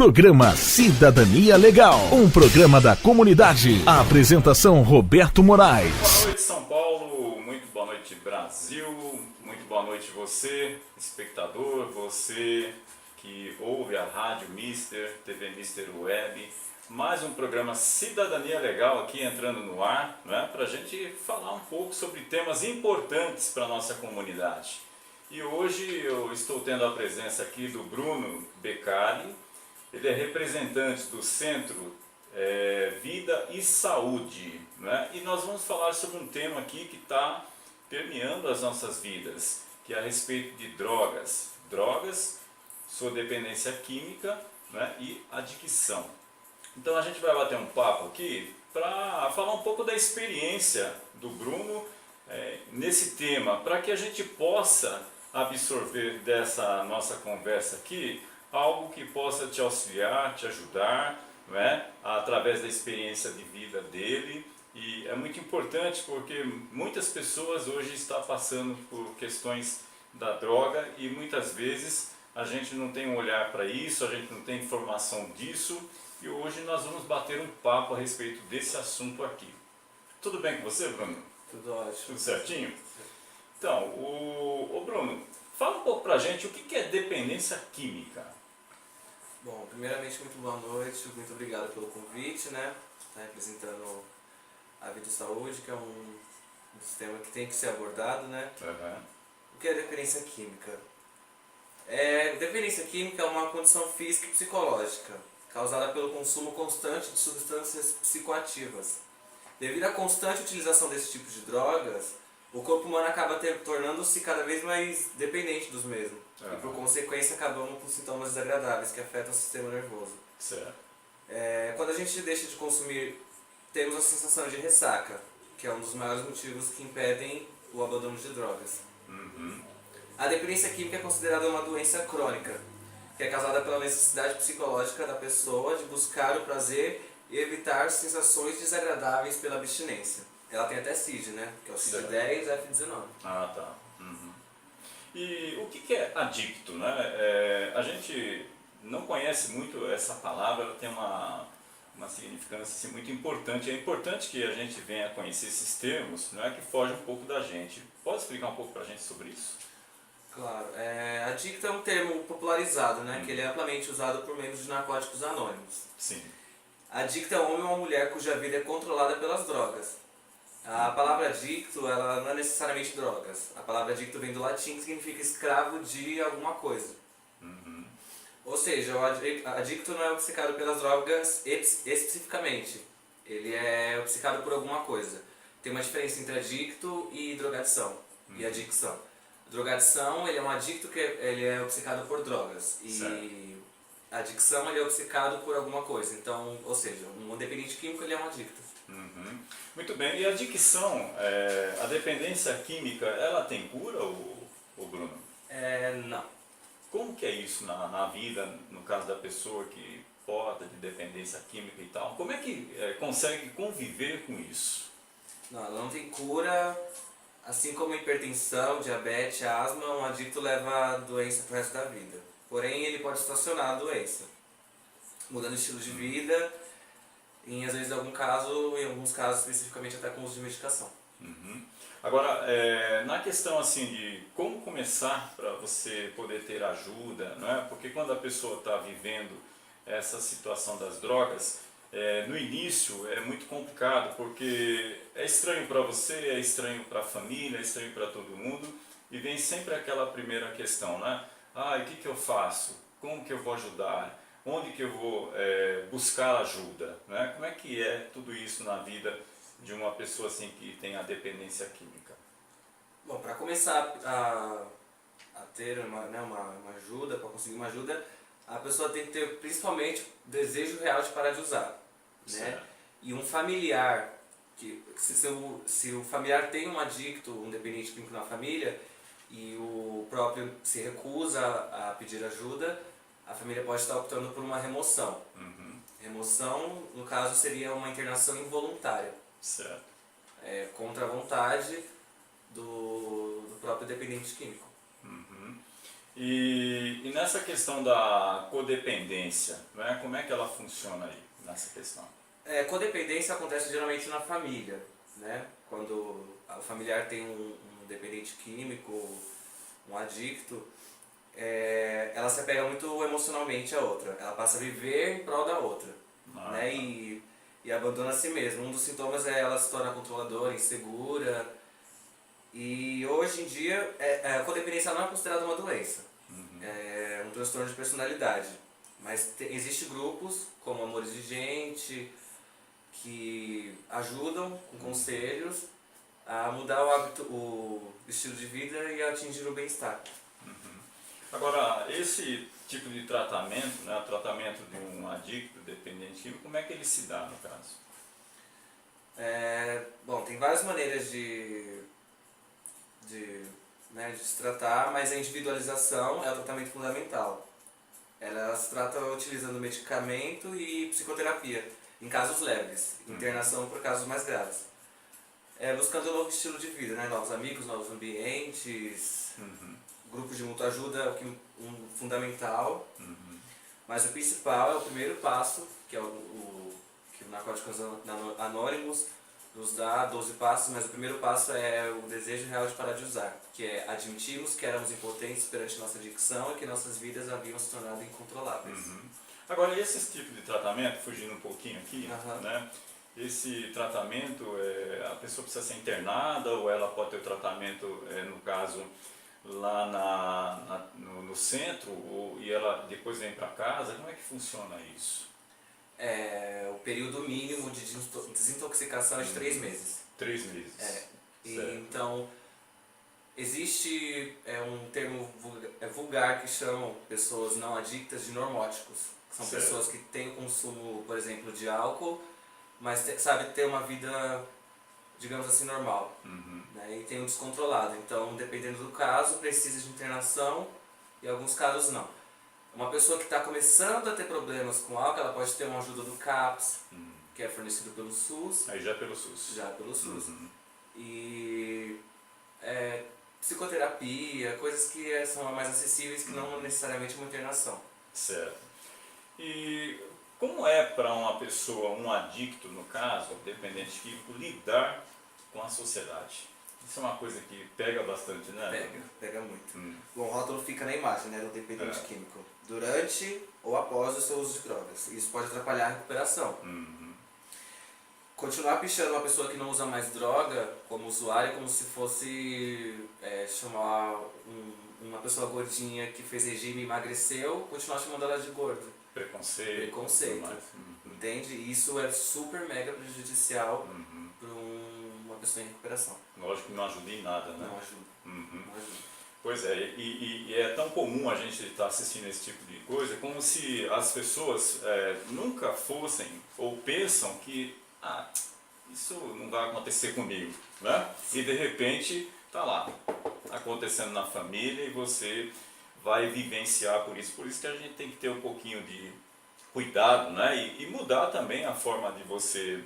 Programa Cidadania Legal, um programa da comunidade. A apresentação Roberto Moraes. Boa noite, São Paulo, muito boa noite, Brasil, muito boa noite você, espectador, você que ouve a Rádio Mister, TV Mister Web. Mais um programa Cidadania Legal aqui entrando no ar, né, para a gente falar um pouco sobre temas importantes para a nossa comunidade. E hoje eu estou tendo a presença aqui do Bruno Beccari. Ele é representante do Centro Vida e Saúde, né? E nós vamos falar sobre um tema aqui que está permeando as nossas vidas, que é a respeito de drogas, sua dependência química, né? E adicção. Então a gente vai bater um papo aqui para falar um pouco da experiência do Bruno nesse tema, para que a gente possa absorver dessa nossa conversa aqui algo que possa te auxiliar, te ajudar, não é? Através da experiência de vida dele. E é muito importante porque muitas pessoas hoje estão passando por questões da droga e muitas vezes a gente não tem um olhar para isso, a gente não tem informação disso, e hoje nós vamos bater um papo a respeito desse assunto aqui. Tudo bem com você, Bruno? Tudo ótimo. Tudo certinho? Então, o Bruno, fala um pouco pra gente o que é dependência química. Bom, primeiramente, muito boa noite, muito obrigado pelo convite, né? Tá representando a Vida e Saúde, que é um tema que tem que ser abordado, né? Uhum. O que é dependência química? Dependência química é uma condição física e psicológica, causada pelo consumo constante de substâncias psicoativas. Devido à constante utilização desse tipo de drogas, o corpo humano acaba tornando-se cada vez mais dependente dos mesmos. E por consequência acabamos com sintomas desagradáveis que afetam o sistema nervoso. Certo. Quando a gente deixa de consumir, temos a sensação de ressaca, que é um dos maiores motivos que impedem o abandono de drogas. Uhum. A dependência química é considerada uma doença crônica, que é causada pela necessidade psicológica da pessoa de buscar o prazer e evitar sensações desagradáveis pela abstinência. Ela tem até CID, né? Que é o CID-10 e F19. Ah, tá. Uhum. E o que é adicto, né? A gente não conhece muito essa palavra, ela tem uma significância assim, muito importante. É importante que a gente venha conhecer esses termos, não é, que foge um pouco da gente. Pode explicar um pouco pra gente sobre isso? Claro. Adicto é um termo popularizado, né? Que ele é amplamente usado por membros de narcóticos anônimos. Sim. Adicto é um homem ou uma mulher cuja vida é controlada pelas drogas. A palavra adicto, ela não é necessariamente drogas. A palavra adicto vem do latim, que significa escravo de alguma coisa. Uhum. Ou seja, o adicto não é obcecado pelas drogas especificamente. Ele é obcecado por alguma coisa. Tem uma diferença entre adicto e drogadição. E adicção. Drogadição, ele é um adicto que ele é obcecado por drogas. E certo. adicção, ele é obcecado por alguma coisa. Então, ou seja, um dependente químico, ele é um adicto. Uhum. Muito bem. E a adicção, a dependência química, ela tem cura, o Bruno? Não. Como que é isso na vida, no caso da pessoa que porta de dependência química e tal? Como é que consegue conviver com isso? Não, ela não tem cura. Assim como hipertensão, diabetes, asma, um adicto leva a doença pro resto da vida. Porém, ele pode estacionar a doença, mudando o estilo de vida, e às vezes em alguns casos especificamente até com uso de medicação. Uhum. Agora, na questão assim de como começar para você poder ter ajuda, não é? Porque quando a pessoa está vivendo essa situação das drogas, no início é muito complicado, porque é estranho para você, é estranho para a família, é estranho para todo mundo, e vem sempre aquela primeira questão, né? O que eu faço? Como que eu vou ajudar? Onde que eu vou buscar ajuda? Né? Como é que é tudo isso na vida de uma pessoa assim que tem a dependência química? Bom, para começar a ter uma ajuda, para conseguir uma ajuda, a pessoa tem que ter principalmente desejo real de parar de usar. Né? E um familiar, se o familiar tem um adicto, um dependente químico na família, e o próprio se recusa a pedir ajuda, a família pode estar optando por uma remoção. Uhum. Remoção, no caso, seria uma internação involuntária. Certo. Contra a vontade do próprio dependente químico. Uhum. E nessa questão da codependência, né? Como é que ela funciona aí, nessa questão? Codependência acontece geralmente na família, né? Quando o familiar tem um dependente químico, um adicto, ela se apega muito emocionalmente à outra. Ela passa a viver em prol da outra, né? Tá. E abandona a si mesma. Um dos sintomas é ela se tornar controladora, insegura. E hoje em dia, a codependência não é considerada uma doença. É um transtorno de personalidade. Mas existem grupos, como Amores de Gente, que ajudam com conselhos a mudar o hábito, o estilo de vida e a atingir o bem-estar. Agora, esse tipo de tratamento, né, o tratamento de um adicto, dependente químico, como é que ele se dá no caso? Bom, tem várias maneiras de se tratar, mas a individualização é o tratamento fundamental. Ela se trata utilizando medicamento e psicoterapia, em casos leves, internação por casos mais graves. Buscando um novo estilo de vida, né? Novos amigos, novos ambientes, grupos de mutua ajuda é um fundamental, mas o principal é o primeiro passo, que é que o Narcóticos Anônimos nos dá 12 passos, mas o primeiro passo é o desejo real de parar de usar, que é admitirmos que éramos impotentes perante nossa adicção e que nossas vidas haviam se tornado incontroláveis. Agora, esse tipo de tratamento, fugindo um pouquinho aqui, né? Esse tratamento, a pessoa precisa ser internada ou ela pode ter o tratamento, no caso, lá no centro e ela depois vem para casa? Como é que funciona isso? O período mínimo de desintoxicação é de 3 meses. 3 meses. Então, existe um termo vulgar que chamam pessoas não adictas de normóticos. São pessoas que têm o consumo, por exemplo, de álcool, mas sabe ter uma vida, digamos assim, normal, né? E tem o descontrolado. Então, dependendo do caso, precisa de internação e em alguns casos não. Uma pessoa que está começando a ter problemas com álcool, ela pode ter uma ajuda do CAPS, que é fornecido pelo SUS. Aí já é pelo SUS. Já pelo SUS. E psicoterapia, coisas que são mais acessíveis, que não necessariamente uma internação. Certo. E como é para uma pessoa, um adicto no caso, dependente químico, lidar com a sociedade? Isso é uma coisa que pega bastante, né? Pega muito. Bom, o rótulo fica na imagem, né, do dependente químico. Durante ou após o seu uso de drogas. Isso pode atrapalhar a recuperação. Continuar pichando uma pessoa que não usa mais droga como usuário é como se fosse chamar uma pessoa gordinha que fez regime e emagreceu, continuar chamando ela de gordo. Preconceito. Entende? E isso é super mega prejudicial para uma pessoa em recuperação. Lógico que não ajuda em nada, né? Não ajuda. Não ajuda. Pois é, e é tão comum a gente estar assistindo esse tipo de coisa, como se as pessoas nunca fossem ou pensam que isso não vai acontecer comigo, né? E de repente está lá, acontecendo na família e você vai vivenciar por isso. Por isso que a gente tem que ter um pouquinho de cuidado, né? E mudar também a forma de você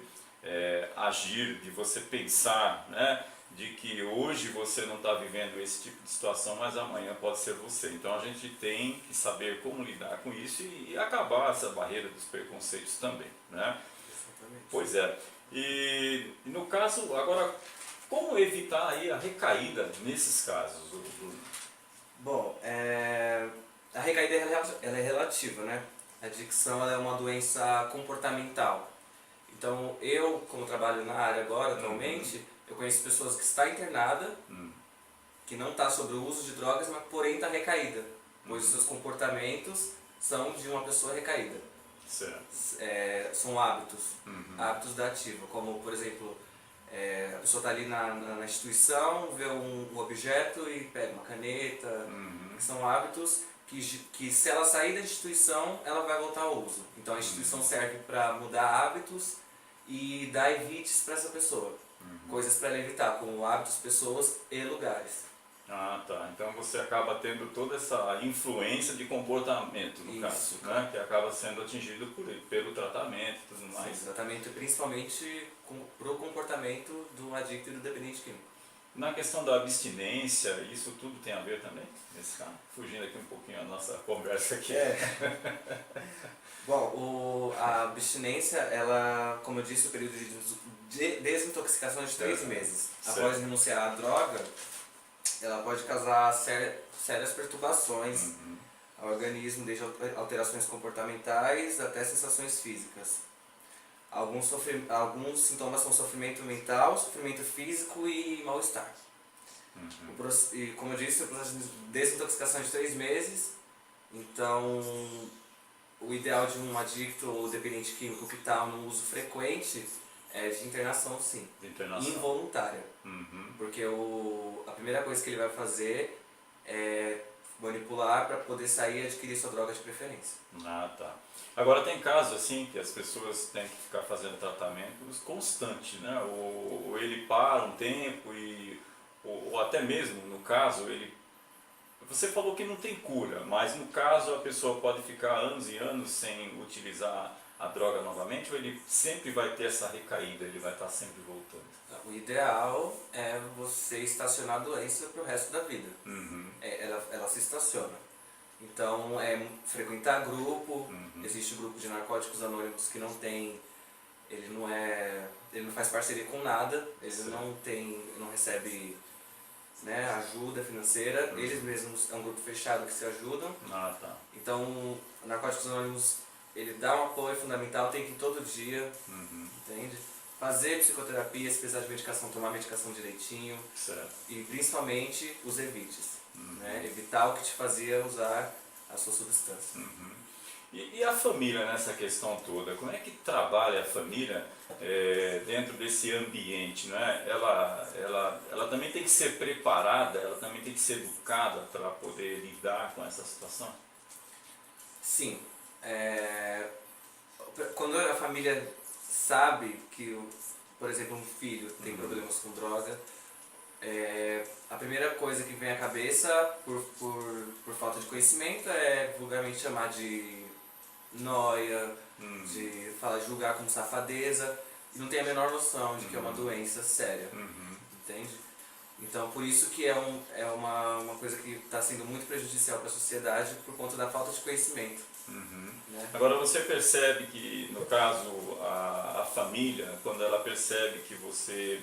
agir, de você pensar, né? De que hoje você não está vivendo esse tipo de situação, mas amanhã pode ser você. Então a gente tem que saber como lidar com isso e acabar essa barreira dos preconceitos também, né? Exatamente. Pois é. E no caso, agora, como evitar aí a recaída nesses casos? Bom, a recaída ela é relativa, né? A adicção ela é uma doença comportamental. Então eu, como trabalho na área agora, atualmente, eu conheço pessoas que está internada, que não está sobre o uso de drogas, mas porém está recaída, pois os seus comportamentos são de uma pessoa recaída. Certo. São hábitos, hábitos da ativa, como por exemplo, a pessoa está ali na instituição, vê um objeto e pega uma caneta, são hábitos que se ela sair da instituição, ela vai voltar ao uso. Então a instituição serve para mudar hábitos e dar evites para essa pessoa. Coisas para ela evitar, como hábitos, pessoas e lugares. Ah, tá. Então você acaba tendo toda essa influência de comportamento, no caso, né? Que acaba sendo atingido pelo tratamento e tudo mais. Sim, tratamento principalmente para o comportamento do adicto e do dependente químico. Na questão da abstinência, isso tudo tem a ver também? Nesse caso? Fugindo aqui um pouquinho a nossa conversa aqui. Bom, a abstinência, ela, como eu disse, o período de desintoxicação é de 3 meses. Certo. Após renunciar à droga, ela pode causar sérias perturbações ao organismo, desde alterações comportamentais até sensações físicas. Alguns sintomas são sofrimento mental, sofrimento físico e mal-estar. E como eu disse, o processo de desintoxicação é de 3 meses, então o ideal de um adicto ou dependente químico que está no uso frequente é de internação, sim. De internação. Involuntária. Porque a primeira coisa que ele vai fazer é manipular para poder sair e adquirir sua droga de preferência. Ah, tá. Agora tem casos assim que as pessoas têm que ficar fazendo tratamentos constantes, né? Ou ele para um tempo ou até mesmo, no caso, você falou que não tem cura, mas no caso a pessoa pode ficar anos e anos sem utilizar a droga novamente, ou ele sempre vai ter essa recaída, ele vai estar sempre voltando? O ideal é você estacionar a doença para o resto da vida. Ela se estaciona. Então, frequentar grupo, existe o grupo de narcóticos anônimos que ele não faz parceria com nada, ele não recebe, né, ajuda financeira, eles mesmos é um grupo fechado que se ajudam. Então, o Narcóticos Anônimos, ele dá um apoio fundamental, tem que ir todo dia, entende? Fazer psicoterapia, se precisar de medicação, tomar medicação direitinho. Certo. E principalmente os evites, né? Evitar o que te fazia usar a sua substância. E a família nessa questão toda? Como é que trabalha a família dentro desse ambiente, né? Ela também tem que ser preparada, ela também tem que ser educada para poder lidar com essa situação? Sim. Quando a família sabe que, por exemplo, um filho tem problemas com droga, a primeira coisa que vem à cabeça, por falta de conhecimento, é vulgarmente chamar de noia, de julgar como safadeza, e não tem a menor noção de que é uma doença séria, entende? Então, por isso que é uma coisa que está sendo muito prejudicial para a sociedade por conta da falta de conhecimento. Né? Agora, você percebe que, no caso, a família, quando ela percebe que você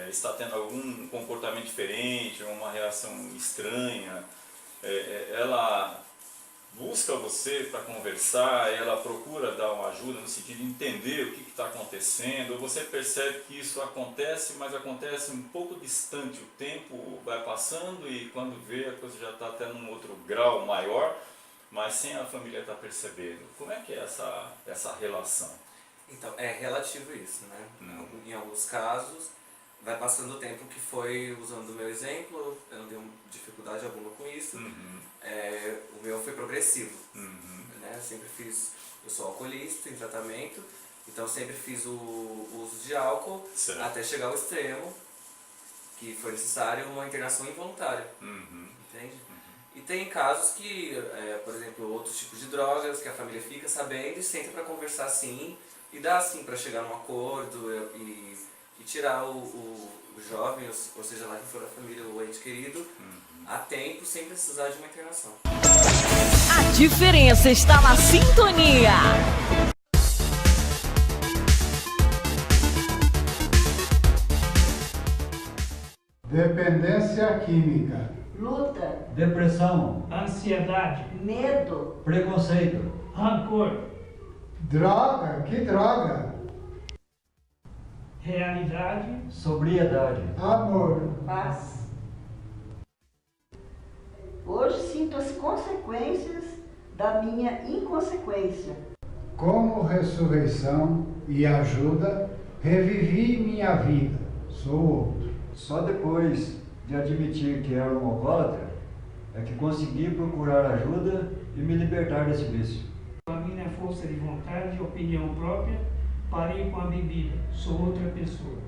está tendo algum comportamento diferente, uma reação estranha, ela busca você para conversar, ela procura dar uma ajuda no sentido de entender o que está acontecendo, ou você percebe que isso acontece, mas acontece um pouco distante, o tempo vai passando e quando vê a coisa já está até num outro grau maior, mas sem a família estar percebendo. Como é que é essa relação? Então, é relativo isso, né? Em alguns casos, vai passando o tempo que foi, usando o meu exemplo, eu não tenho dificuldade alguma com isso, o meu foi progressivo, né? Eu sou alcoolista em tratamento, então sempre fiz o uso de álcool, certo, até chegar ao extremo, que foi necessário uma internação involuntária, entende? E tem casos que, por exemplo, outros tipos de drogas, que a família fica sabendo e senta para conversar sim, e dá assim para chegar num acordo e tirar o jovem, ou seja lá quem for a família ou o ente querido, a tempo, sem precisar de uma internação. A diferença está na sintonia. Dependência química. Luta, depressão, ansiedade, medo, preconceito, rancor, Droga? Que droga? realidade, sobriedade, Amor. paz. Hoje sinto as consequências da minha inconsequência. Como ressurreição e ajuda, revivi minha vida. Sou outro. Só depois de admitir que era um alcoólatra é que consegui procurar ajuda e me libertar desse vício. A minha força de vontade e opinião própria, parei com a bebida. Sou outra pessoa.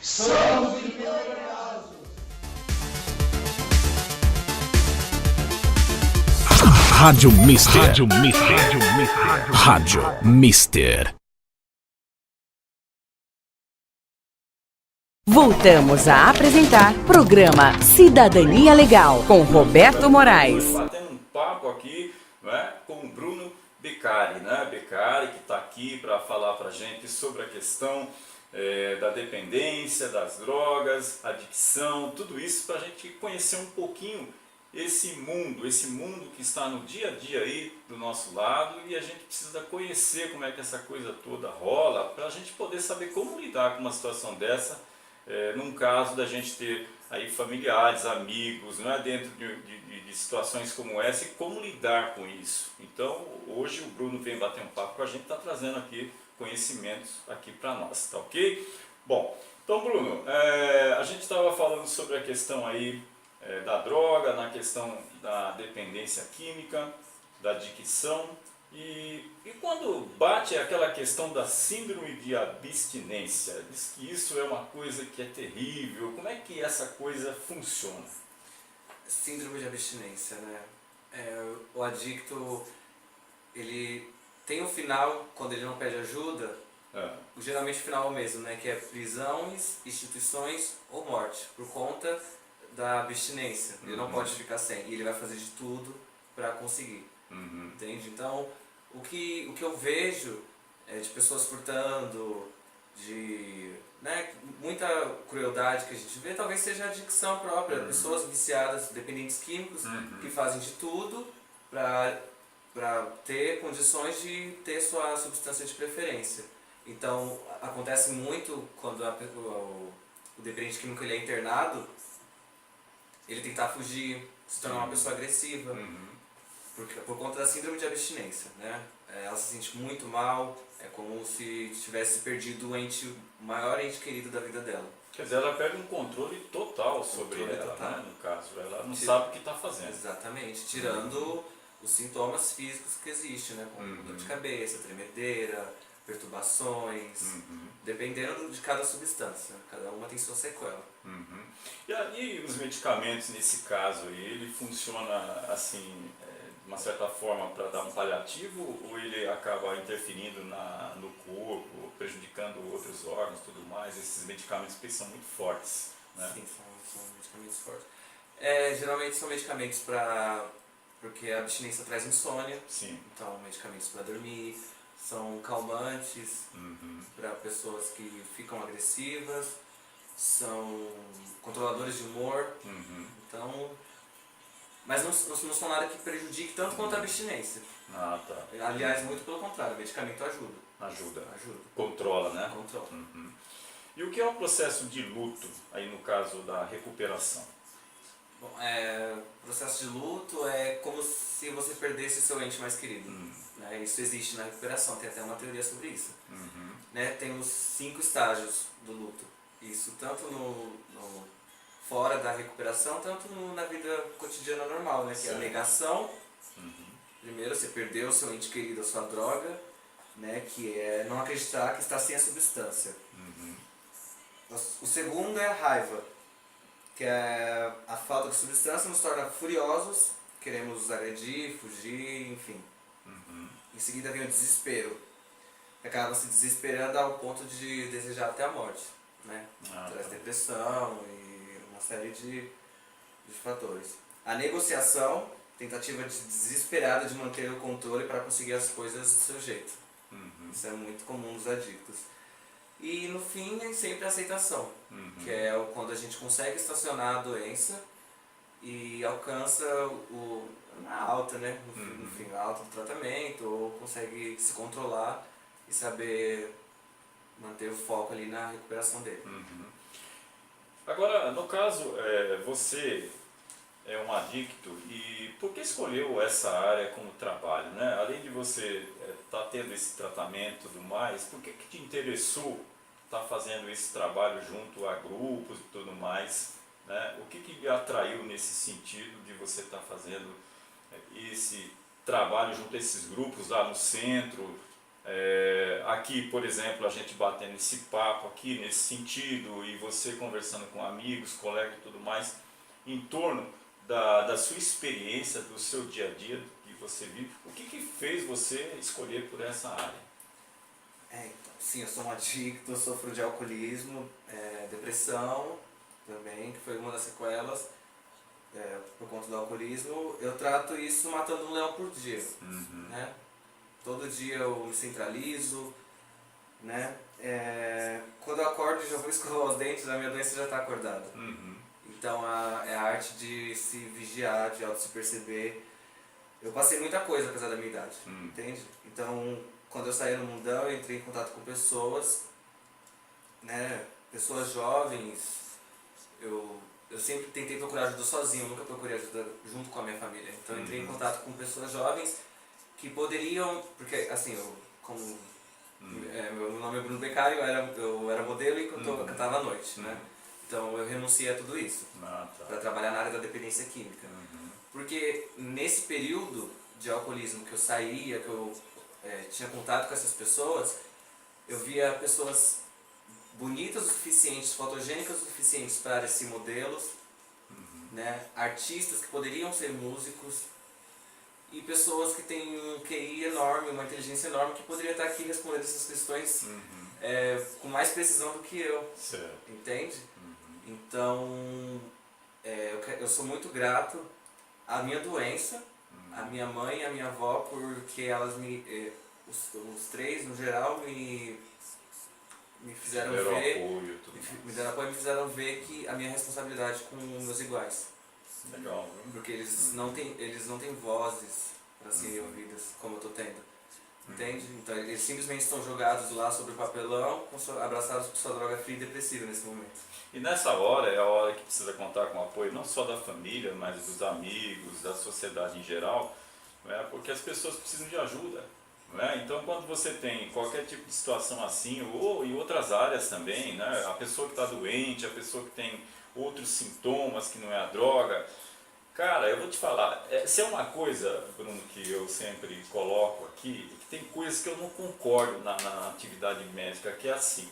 Somos vitoriosos. Rádio Mister. Rádio Mister. Rádio Mister. Voltamos a apresentar programa Cidadania Legal com Roberto Moraes. Batendo um papo aqui, né, com o Bruno Beccari, né? Beccari, que está aqui para falar para a gente sobre a questão da dependência, das drogas, adicção, tudo isso para a gente conhecer um pouquinho esse mundo que está no dia a dia aí do nosso lado, e a gente precisa conhecer como é que essa coisa toda rola para a gente poder saber como lidar com uma situação dessa, num caso da gente ter aí familiares, amigos, não é, dentro de situações como essa, e como lidar com isso. Então hoje o Bruno vem bater um papo com a gente, está trazendo aqui conhecimentos aqui para nós, tá ok? Bom, então Bruno, a gente estava falando sobre a questão aí da droga, na questão da dependência química, da adicção, e quando bate aquela questão da síndrome de abstinência, diz que isso é uma coisa que é terrível, como é que essa coisa funciona? Síndrome de abstinência, né? O adicto, ele tem um final, quando ele não pede ajuda, geralmente o final é o mesmo, né? Que é prisões, instituições ou morte, por conta da abstinência. Ele não pode ficar sem, e ele vai fazer de tudo para conseguir. Entende? Então, o que eu vejo de pessoas furtando, de muita crueldade que a gente vê, talvez seja a adicção própria, pessoas viciadas, dependentes químicos, que fazem de tudo para ter condições de ter sua substância de preferência. Então, acontece muito quando o dependente químico ele é internado, ele tentar fugir, se tornar uma pessoa agressiva, por conta da síndrome de abstinência, né? Ela se sente muito mal, é como se tivesse perdido o maior ente querido da vida dela. Quer dizer, ela perde um controle total sobre ela, né, no caso, ela não sabe o que está fazendo. Exatamente, tirando os sintomas físicos que existem, né? Como dor de cabeça, tremedeira, perturbações, dependendo de cada substância, cada uma tem sua sequela. E aí os medicamentos nesse caso, ele funciona assim, de uma certa forma para dar um paliativo, ou ele acaba interferindo no corpo, prejudicando outros órgãos e tudo mais? Esses medicamentos são muito fortes, né? Sim, são medicamentos fortes. Geralmente são medicamentos porque a abstinência traz insônia. Sim. Então, medicamentos para dormir, são calmantes para pessoas que ficam agressivas, são controladores de humor, então, mas não são nada que prejudique tanto quanto a abstinência. Ah, tá. Aliás, muito pelo contrário, o medicamento ajuda. Ajuda. Controla, né? Controla. E o que é o processo de luto, aí no caso da recuperação? Bom, o processo de luto é como se você perdesse o seu ente mais querido. Né? Isso existe na recuperação, tem até uma teoria sobre isso. Né? Tem os 5 estágios do luto. Isso tanto fora da recuperação, tanto na vida cotidiana normal, né? Que é a negação. Primeiro, você perdeu o seu ente querido, a sua droga, né? Que é não acreditar que está sem a substância. O segundo é a raiva, que é a falta de substância nos torna furiosos, queremos agredir, fugir, enfim. Em seguida vem o desespero, que acaba se desesperando ao ponto de desejar até a morte, né? Traz depressão e uma série de fatores. A negociação, tentativa desesperada de manter o controle para conseguir as coisas do seu jeito. Isso é muito comum nos adictos. E no fim é sempre a aceitação, que é quando a gente consegue estacionar a doença e alcança a alta, né? No fim, a alta do tratamento, ou consegue se controlar e saber manter o foco ali na recuperação dele. Agora, no caso, você é um adicto, e por que escolheu essa área como trabalho, né? Além de você estar tendo esse tratamento e tudo mais, por que te interessou estar fazendo esse trabalho junto a grupos e tudo mais, né? O que lhe atraiu nesse sentido de você estar fazendo esse trabalho junto a esses grupos lá no centro? Aqui, por exemplo, a gente batendo esse papo aqui nesse sentido, e você conversando com amigos, colegas e tudo mais, em torno da sua experiência, do seu dia a dia que você vive. O que fez você escolher por essa área? Então, sim, eu sou um adicto, eu sofro de alcoolismo, depressão também, que foi uma das sequelas por conta do alcoolismo. Eu trato isso matando um leão por dia, né? Todo dia eu me centralizo, né? Quando eu acordo e já vou escovar os dentes, a minha doença já está acordada. Então é a arte de se vigiar, de auto se perceber. Eu passei muita coisa apesar da minha idade, entende? Então, quando eu saí no mundão, eu entrei em contato com pessoas, né? Pessoas jovens. Eu sempre tentei procurar ajuda sozinho, nunca procurei ajuda junto com a minha família. Então eu entrei em contato com pessoas jovens que poderiam, porque assim, meu nome é Bruno Beccario, eu era modelo e cantava à noite, né? Então eu renunciei a tudo isso para trabalhar na área da dependência química. Porque nesse período de alcoolismo que eu saía, que eu tinha contato com essas pessoas, eu via pessoas bonitas o suficiente, fotogênicas o suficientes para ser modelos, né? Artistas que poderiam ser músicos e pessoas que têm um QI enorme, uma inteligência enorme, que poderiam estar aqui respondendo essas questões com mais precisão do que eu, entende? Então, eu sou muito grato à minha doença, à minha mãe e à minha avó, porque elas os três no geral me fizeram ver, me deram apoio e me fizeram ver que a minha responsabilidade com meus iguais. Legal, porque eles não têm vozes para serem ouvidas como eu estou tendo, entende? Então eles simplesmente estão jogados lá sobre o papelão, abraçados com sua droga fria e depressiva nesse momento. E nessa hora é a hora que precisa contar com o apoio não só da família, mas dos amigos, da sociedade em geral, porque as pessoas precisam de ajuda. Então quando você tem qualquer tipo de situação assim, ou em outras áreas também, né? A pessoa que está doente, a pessoa que tem outros sintomas que não é a droga, cara, eu vou te falar, se é uma coisa, Bruno, que eu sempre coloco aqui, que tem coisas que eu não concordo na atividade médica, que é assim,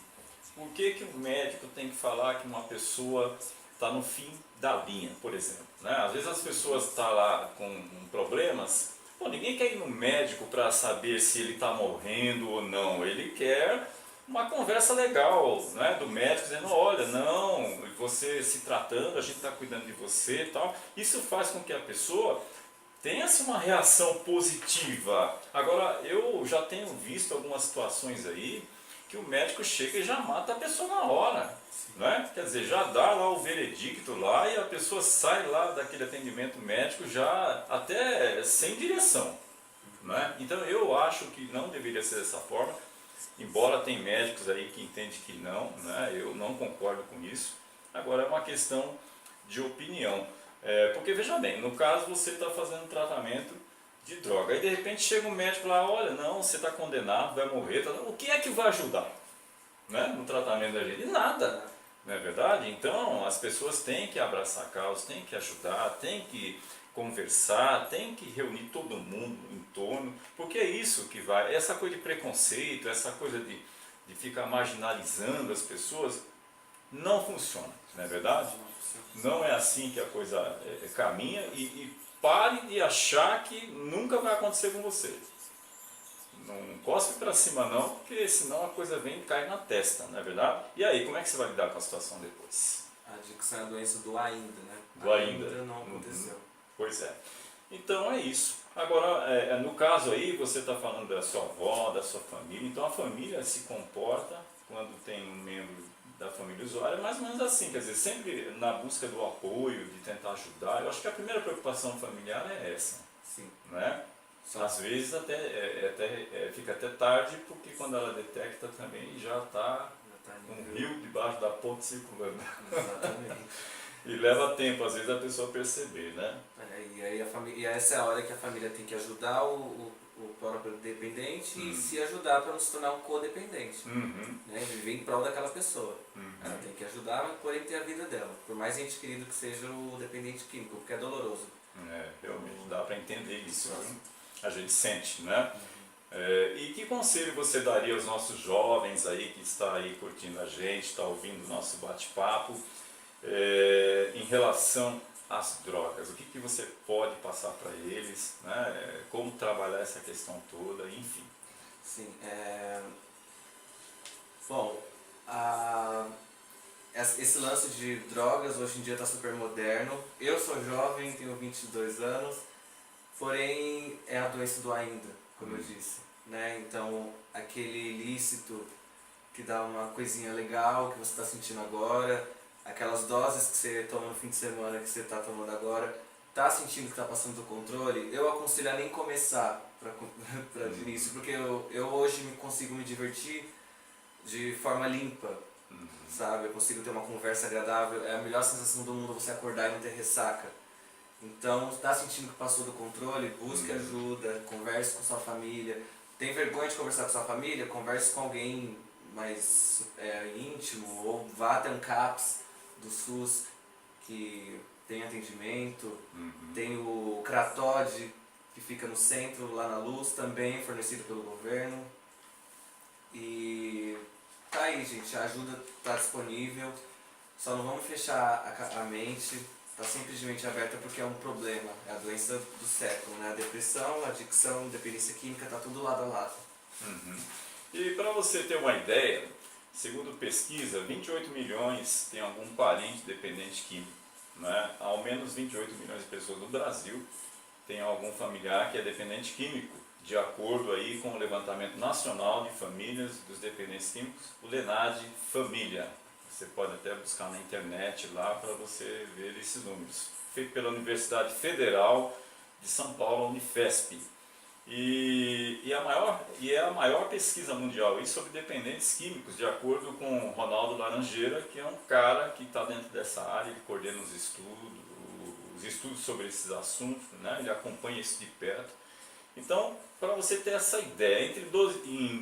por que o médico tem que falar que uma pessoa está no fim da linha, por exemplo, né? Às vezes as pessoas estão lá com problemas. Ninguém quer ir no médico para saber se ele está morrendo ou não. Ele quer uma conversa legal, né, do médico dizendo, olha, não, você se tratando, a gente está cuidando de você e tal. Isso faz com que a pessoa tenha uma reação positiva. Agora, eu já tenho visto algumas situações aí que o médico chega e já mata a pessoa na hora. Né? Quer dizer, já dá lá o veredicto lá e a pessoa sai lá daquele atendimento médico já até sem direção. Né? Então eu acho que não deveria ser dessa forma, embora tem médicos aí que entendem que não, né? Eu não concordo com isso. Agora é uma questão de opinião. Porque veja bem, no caso você está fazendo um tratamento de droga, e de repente chega um médico lá, olha, não, você está condenado, vai morrer, o que é que vai ajudar, né, no tratamento da gente? Nada. Não é verdade? Então as pessoas têm que abraçar a causa, têm que ajudar, têm que conversar, têm que reunir todo mundo em torno, porque é isso que vai, essa coisa de preconceito, essa coisa de ficar marginalizando as pessoas, não funciona, não é verdade? Não é assim que a coisa caminha, e pare de achar que nunca vai acontecer com você. Não cospe para cima não, porque senão a coisa vem e cai na testa, não é verdade? E aí, como é que você vai lidar com a situação depois? A adicção é a doença do ainda, né? Do ainda. Não aconteceu. Pois é. Então é isso. Agora, no caso aí, você está falando da sua avó, da sua família, então a família se comporta quando tem um membro da família usuária, mais ou menos assim, quer dizer, sempre na busca do apoio, de tentar ajudar. Eu acho que a primeira preocupação familiar é essa. Sim. Né? Às vezes fica até tarde, porque quando ela detecta também já está um rio debaixo da ponte circulando. Exatamente. E leva tempo, às vezes, a pessoa perceber, né? E essa é a hora que a família tem que ajudar o próprio dependente e se ajudar para não se tornar um codependente. Né? Viver em prol daquela pessoa. Ela tem que ajudar, mas porém ter a vida dela. Por mais ente querido que seja o dependente químico, porque é doloroso. Realmente dá para entender isso. A gente sente, né? E que conselho você daria aos nossos jovens aí que está aí curtindo a gente, está ouvindo o nosso bate-papo, em relação às drogas? O que você pode passar para eles, né? Como trabalhar essa questão toda, enfim. Sim, Bom, esse lance de drogas hoje em dia está super moderno. Eu sou jovem, tenho 22 anos, porém é a doença do ainda, como eu disse, né? Então, aquele ilícito que dá uma coisinha legal que você está sentindo agora, aquelas doses que você toma no fim de semana que você está tomando agora, tá sentindo que está passando do controle, eu aconselho a nem começar para de início, porque eu hoje consigo me divertir de forma limpa, sabe? Eu consigo ter uma conversa agradável, é a melhor sensação do mundo você acordar e não ter ressaca. Então, está sentindo que passou do controle, busque ajuda, converse com sua família. Tem vergonha de conversar com sua família? Converse com alguém mais íntimo, ou vá até um CAPS do SUS que tem atendimento. Tem o Cratod, que fica no centro, lá na Luz, também fornecido pelo governo. E tá aí, gente, a ajuda tá disponível, só não vamos fechar a mente, tá sempre de mente aberta porque é um problema, é a doença do século, né? A depressão, a adicção, dependência química, tá tudo lado a lado. E para você ter uma ideia, segundo pesquisa, 28 milhões tem algum parente dependente químico, né? Ao menos 28 milhões de pessoas no Brasil tem algum familiar que é dependente químico, de acordo aí com o Levantamento Nacional de Famílias dos Dependentes Químicos, o LENAD Família. Você pode até buscar na internet lá para você ver esses números. Feito pela Universidade Federal de São Paulo, Unifesp. E é a maior pesquisa mundial aí sobre dependentes químicos, de acordo com o Ronaldo Laranjeira, que é um cara que está dentro dessa área, ele coordena os estudos sobre esses assuntos, né? Ele acompanha isso de perto. Então, para você ter essa ideia, em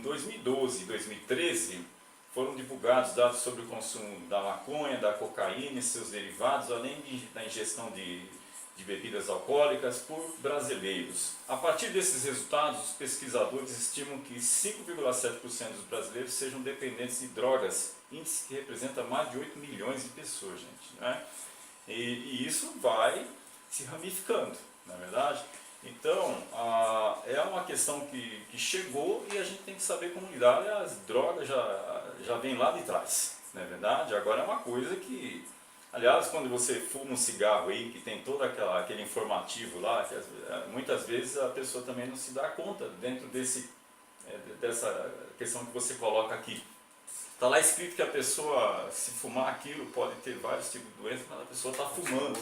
2012 e 2013 foram divulgados dados sobre o consumo da maconha, da cocaína e seus derivados, além da ingestão de bebidas alcoólicas por brasileiros. A partir desses resultados, os pesquisadores estimam que 5,7% dos brasileiros sejam dependentes de drogas, índice que representa mais de 8 milhões de pessoas, gente, né? E isso vai se ramificando, não é verdade? Então, é uma questão que chegou e a gente tem que saber como lidar. As drogas já vêm lá de trás, não é verdade? Agora é uma coisa que, aliás, quando você fuma um cigarro aí, que tem todo aquele informativo lá, que muitas vezes a pessoa também não se dá conta dentro dessa questão que você coloca aqui. Está lá escrito que a pessoa, se fumar aquilo, pode ter vários tipos de doenças, mas a pessoa está fumando.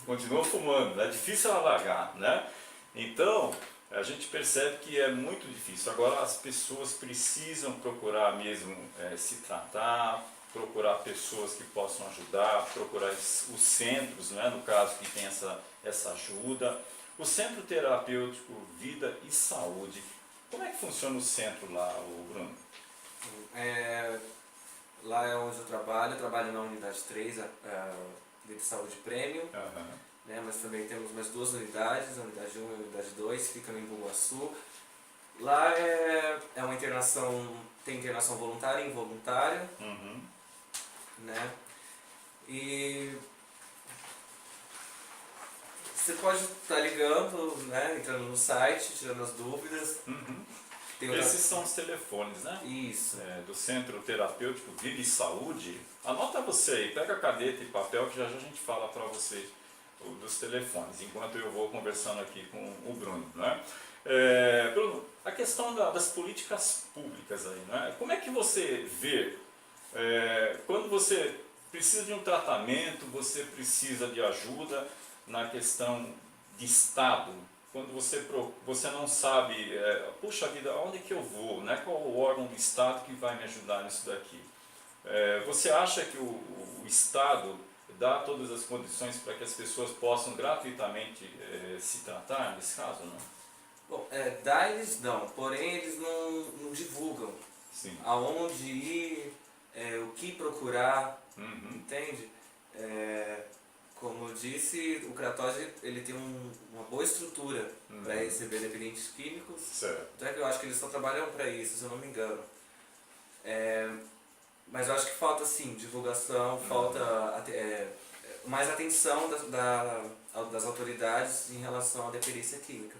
Continua fumando, é difícil ela largar, né? Então, a gente percebe que é muito difícil. Agora, as pessoas precisam procurar mesmo se tratar, procurar pessoas que possam ajudar, procurar os centros, né? No caso, que tem essa ajuda. O Centro Terapêutico Vida e Saúde. Como é que funciona o centro lá, Bruno? Lá é onde eu trabalho na unidade 3, Vida e Saúde Premium, né, mas também temos mais 2 unidades, a unidade 1 e a unidade 2, fica no Embu-Guaçu. Lá é uma internação, tem internação voluntária e involuntária, né, e você pode estar ligando, né, entrando no site, tirando as dúvidas. Esses são os telefones, né? Isso. Do Centro Terapêutico Vida e Saúde. Anota você aí, pega a caneta e papel que já a gente fala para você dos telefones, enquanto eu vou conversando aqui com o Bruno, né? Bruno, a questão das políticas públicas aí, né? Como é que você vê, quando você precisa de um tratamento, você precisa de ajuda na questão de Estado, quando você não sabe, puxa vida, onde que eu vou, né? Qual o órgão do Estado que vai me ajudar nisso daqui? Você acha que o Estado dá todas as condições para que as pessoas possam gratuitamente se tratar, nesse caso, não? Bom, dá eles dão, porém eles não divulgam. Sim. Aonde ir, o que procurar, entende? Como eu disse, o Cratod ele tem uma boa estrutura para receber dependentes químicos. Certo. Então é que eu acho que eles só trabalham para isso, se eu não me engano. Mas eu acho que falta sim divulgação, falta mais atenção das autoridades em relação à dependência química.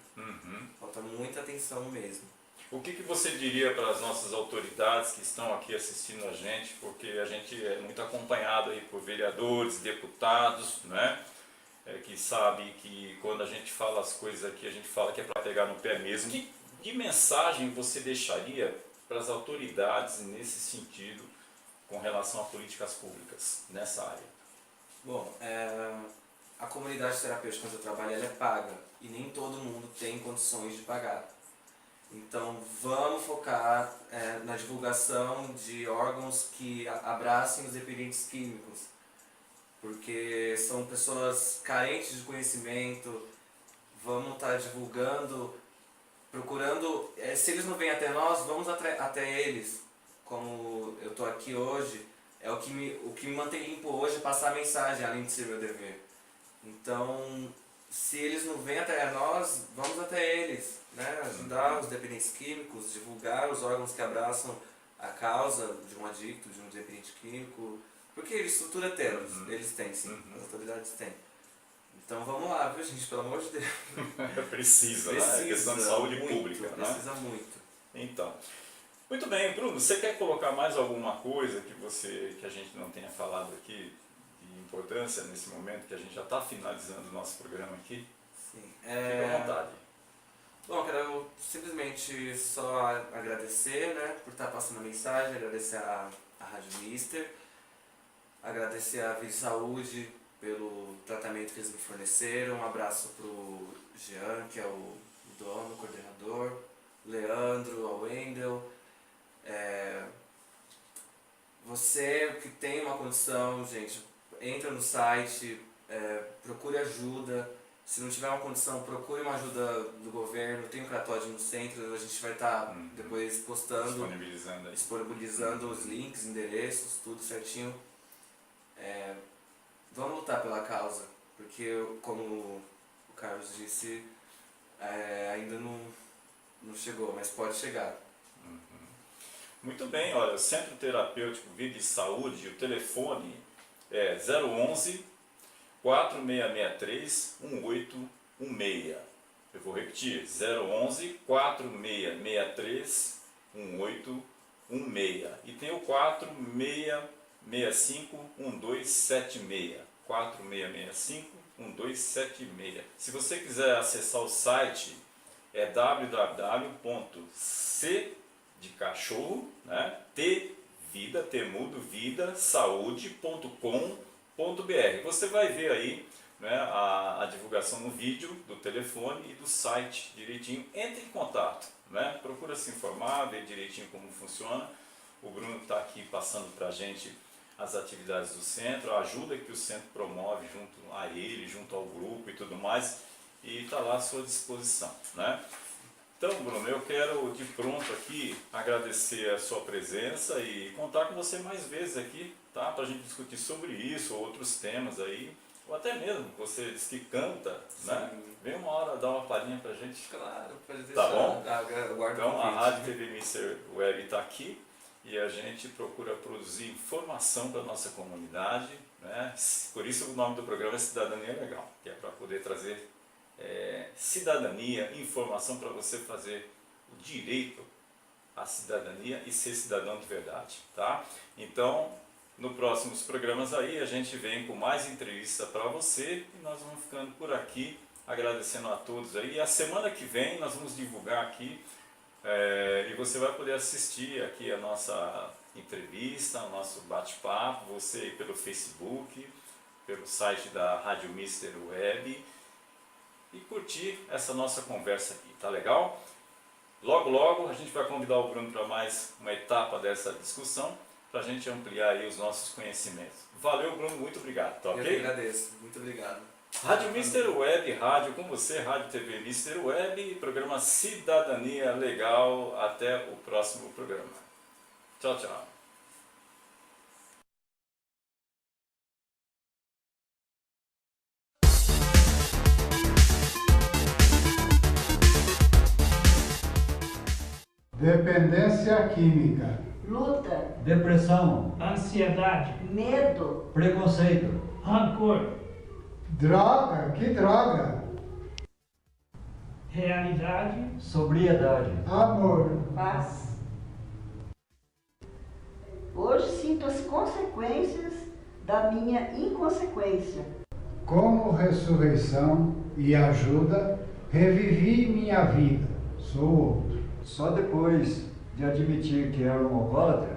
Falta muita atenção mesmo. O que você diria para as nossas autoridades que estão aqui assistindo a gente, porque a gente é muito acompanhado aí por vereadores, deputados, né? Que sabe que quando a gente fala as coisas aqui, a gente fala que é para pegar no pé mesmo. Que mensagem você deixaria para as autoridades nesse sentido com relação a políticas públicas nessa área? Bom, a comunidade terapêutica onde eu trabalho ela é paga e nem todo mundo tem condições de pagar. Então vamos focar na divulgação de órgãos que abracem os dependentes químicos, porque são pessoas carentes de conhecimento. Vamos estar divulgando, procurando, se eles não vêm até nós, vamos até eles. Como eu estou aqui hoje, o que me mantém limpo hoje é passar a mensagem, além de ser meu dever. Então, se eles não vêm até nós, vamos até eles, né? Ajudar os dependentes químicos, divulgar os órgãos que abraçam a causa de um adicto, de um dependente químico, porque estrutura temos, eles têm sim, as autoridades têm. Então vamos lá, viu gente, pelo amor de Deus. Precisa, né? É questão de saúde pública, né? Precisa muito. Então, muito bem, Bruno, você quer colocar mais alguma coisa que a gente não tenha falado aqui, de importância nesse momento, que a gente já está finalizando o nosso programa aqui? Sim. Fique à vontade. Bom, quero simplesmente só agradecer, né, por estar passando a mensagem, agradecer a Rádio Mister, agradecer a Vida Saúde pelo tratamento que eles me forneceram. Um abraço para o Jean, que é o dono, o coordenador, o Leandro, o Wendel. Você que tem uma condição, gente, entra no site, procure ajuda. Se não tiver uma condição, procure uma ajuda do governo. Tem um Cratóide no centro, a gente vai estar depois postando, disponibilizando os links, endereços, tudo certinho. Vamos lutar pela causa, porque como o Carlos disse, ainda não chegou, mas pode chegar. Muito bem, olha, o Centro Terapêutico Vida e Saúde, o telefone é 011 4663 1816. Eu vou repetir, 011 4663 1816. E tem o 4665 1276. 4665 1276. Se você quiser acessar o site, é www.c de cachorro, né? saúde.com.br. Você vai ver aí, né, a divulgação no vídeo, do telefone e do site direitinho. Entre em contato, né? Procura se informar, ver direitinho como funciona. O Bruno está aqui passando para a gente as atividades do centro, a ajuda que o centro promove junto a ele, junto ao grupo e tudo mais, e está lá à sua disposição, né? Então, Bruno, eu quero de pronto aqui agradecer a sua presença e contar com você mais vezes aqui, tá? Para a gente discutir sobre isso ou outros temas aí, ou até mesmo, você diz que canta, né? Vem uma hora dar uma palhinha pra gente. Claro, pode deixar. Tá bom? Então, a Rádio TV Mister Web está aqui e a gente procura produzir informação para a nossa comunidade, né? Por isso o nome do programa é Cidadania Legal, que é para poder trazer cidadania, informação para você fazer o direito à cidadania e ser cidadão de verdade, tá? Então, nos próximos programas aí a gente vem com mais entrevista para você e nós vamos ficando por aqui, agradecendo a todos aí. E a semana que vem nós vamos divulgar aqui e você vai poder assistir aqui a nossa entrevista, o nosso bate-papo, você aí pelo Facebook, pelo site da Rádio Mister Web, e curtir essa nossa conversa aqui, tá legal? Logo, logo a gente vai convidar o Bruno para mais uma etapa dessa discussão, para a gente ampliar aí os nossos conhecimentos. Valeu, Bruno, muito obrigado, tá ok? Eu que agradeço, muito obrigado. Rádio Mister Web, rádio com você, Rádio TV Mister Web, programa Cidadania Legal. Até o próximo programa. Tchau, tchau. Dependência química. Luta, depressão, ansiedade, medo, preconceito, rancor, Droga, que droga! realidade, sobriedade, amor. Paz. Hoje sinto as consequências da minha inconsequência. Como ressurreição e ajuda, revivi minha vida. Sou outro. Só depois de admitir que era um alcoólatra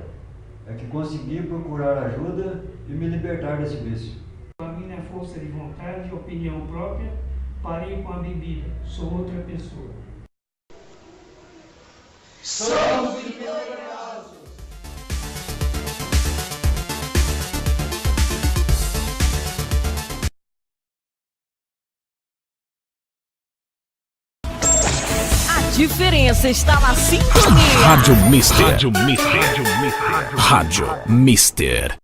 é que consegui procurar ajuda e me libertar desse vício. a minha força de vontade e opinião própria, parei com a bebida, sou outra pessoa. Somos vitoriosos. A diferença está na sintonia. Rádio Mister. Rádio Mister. Rádio Mister.